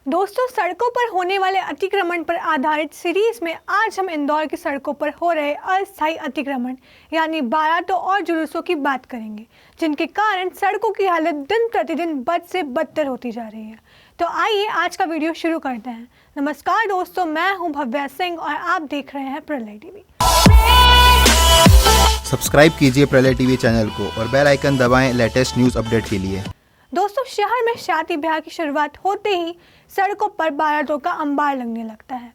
दोस्तों, सड़कों पर होने वाले अतिक्रमण पर आधारित सीरीज में आज हम इंदौर की सड़कों पर हो रहे अस्थायी अतिक्रमण यानी बारातों और जुलूसों की बात करेंगे, जिनके कारण सड़कों की हालत दिन प्रतिदिन बद से बदतर होती जा रही है। तो आइए आज का वीडियो शुरू करते हैं। नमस्कार दोस्तों, मैं हूं भव्या सिंह और आप देख रहे हैं प्रलय टीवी। सब्सक्राइब कीजिए प्रलय टीवी चैनल को और बेल आइकन दबाएं लेटेस्ट न्यूज़ अपडेट के लिए। दोस्तों, शहर में शादी ब्याह की शुरुआत होते ही सड़कों पर बारातों का अंबार लगने लगता है।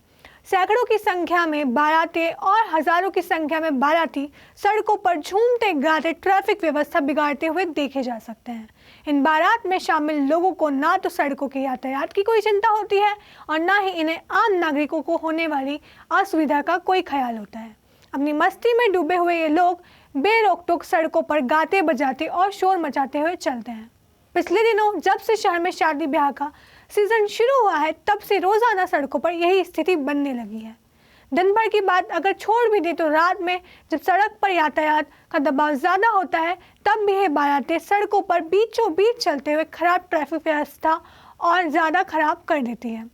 सैकड़ों की संख्या में बारातें और हजारों की संख्या में बाराती सड़कों पर झूमते गाते ट्रैफिक व्यवस्था बिगाड़ते हुए देखे जा सकते हैं। इन बारात में शामिल लोगों को ना तो सड़कों के यातायात की कोई चिंता होती है और ना ही इन्हें आम नागरिकों को होने वाली असुविधा का कोई ख्याल होता है। अपनी मस्ती में डूबे हुए ये लोग बेरोक टोक सड़कों पर गाते बजाते और शोर मचाते हुए चलते हैं। पिछले दिनों जब से शहर में शादी ब्याह का सीजन शुरू हुआ है, तब से रोजाना सड़कों पर यही स्थिति बनने लगी है। दिन भर की बात अगर छोड़ भी दे तो रात में जब सड़क पर यातायात का दबाव ज़्यादा होता है, तब भी ये बारातें सड़कों पर बीचों बीच चलते हुए खराब ट्रैफिक व्यवस्था और ज़्यादा खराब कर देती है।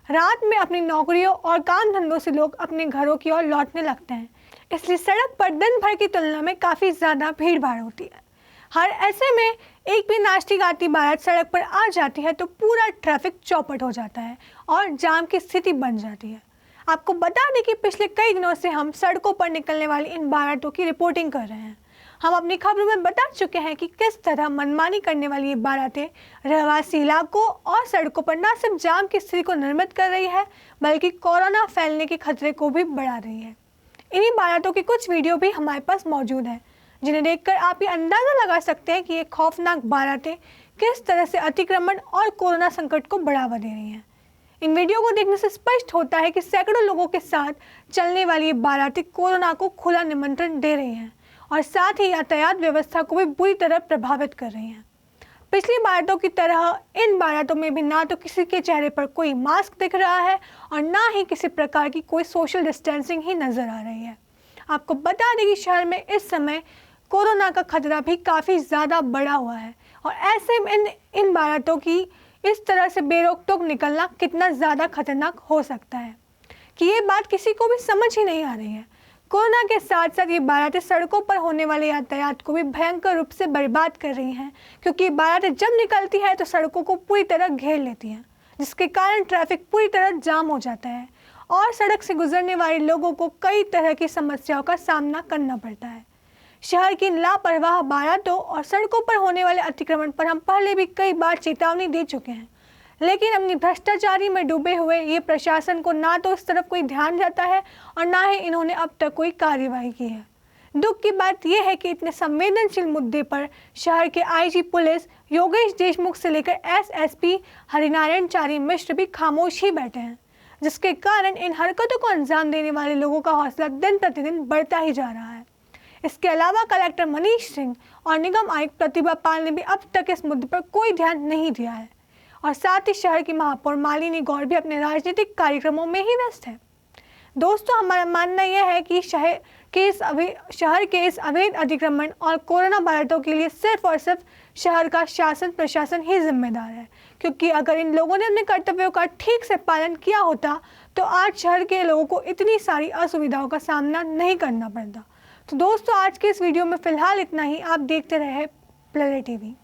रात में अपनी नौकरियों और काम धंधों से लोग अपने घरों की ओर लौटने लगते हैं, इसलिए सड़क पर दिन भर की तुलना में काफ़ी ज़्यादा भीड़ भाड़ होती है। हर ऐसे में एक भी नाचती गाती बारात सड़क पर आ जाती है तो पूरा ट्रैफिक चौपट हो जाता है और जाम की स्थिति बन जाती है। आपको बता दें कि पिछले कई दिनों से हम सड़कों पर निकलने वाली इन बारातों की रिपोर्टिंग कर रहे हैं। हम अपनी खबरों में बता चुके हैं कि किस तरह मनमानी करने वाली ये बारातें रहवासी इलाकों और सड़कों पर न सिर्फ जाम की स्थिति को निर्मित कर रही है, बल्कि कोरोना फैलने के खतरे को भी बढ़ा रही है। इन्हीं बारातों की कुछ वीडियो भी हमारे पास मौजूद है, जिन्हें देखकर आप ये अंदाज़ा लगा सकते हैं कि ये खौफनाक बारातें किस तरह से अतिक्रमण और कोरोना संकट को बढ़ावा दे रही हैं। इन वीडियो को देखने से स्पष्ट होता है कि सैकड़ों लोगों के साथ चलने वाली ये बारातें कोरोना को खुला निमंत्रण दे रही हैं और साथ ही यातायात व्यवस्था को भी बुरी तरह प्रभावित कर रही हैं। पिछली बारातों की तरह इन बारातों में भी ना तो किसी के चेहरे पर कोई मास्क दिख रहा है और ना ही किसी प्रकार की कोई सोशल डिस्टेंसिंग ही नज़र आ रही है। आपको बता दें कि शहर में इस समय कोरोना का खतरा भी काफ़ी ज़्यादा बढ़ा हुआ है और ऐसे में इन बारातों की इस तरह से बेरोक टोक निकलना कितना ज़्यादा खतरनाक हो सकता है कि ये बात किसी को भी समझ ही नहीं आ रही है। कोरोना के साथ साथ ये बारातें सड़कों पर होने वाले यातायात को भी भयंकर रूप से बर्बाद कर रही हैं, क्योंकि ये बारातें जब निकलती है तो सड़कों को पूरी तरह घेर लेती हैं, जिसके कारण ट्रैफिक पूरी तरह जाम हो जाता है और सड़क से गुजरने वाले लोगों को कई तरह की समस्याओं का सामना करना पड़ता है। शहर की लापरवाह बारातों और सड़कों पर होने वाले अतिक्रमण पर हम पहले भी कई बार चेतावनी दे चुके हैं, लेकिन अपनी भ्रष्टाचारी में डूबे हुए ये प्रशासन को ना तो इस तरफ कोई ध्यान जाता है और ना ही इन्होंने अब तक कोई कार्यवाही की है। दुख की बात यह है कि इतने संवेदनशील मुद्दे पर शहर के आईजी पुलिस योगेश देशमुख से लेकर एसएसपी हरिनारायण चारी मिश्र भी खामोश ही बैठे हैं, जिसके कारण इन हरकतों को अंजाम देने वाले लोगों का हौसला दिन प्रतिदिन बढ़ता ही जा रहा है। इसके अलावा कलेक्टर मनीष सिंह और निगम आयुक्त प्रतिभा पाल ने भी अब तक इस मुद्दे पर कोई ध्यान नहीं दिया है और साथ ही शहर की महापौर मालिनी गौड़ भी अपने राजनीतिक कार्यक्रमों में ही व्यस्त है। दोस्तों, हमारा मानना यह है कि शहर के इस अवैध अतिक्रमण और कोरोना बारातों के लिए सिर्फ और सिर्फ शहर का शासन प्रशासन ही जिम्मेदार है, क्योंकि अगर इन लोगों ने अपने कर्तव्यों का ठीक से पालन किया होता तो आज शहर के लोगों को इतनी सारी असुविधाओं का सामना नहीं करना पड़ता। तो दोस्तों, आज के इस वीडियो में फिलहाल इतना ही। आप देखते रहे प्रलय टीवी।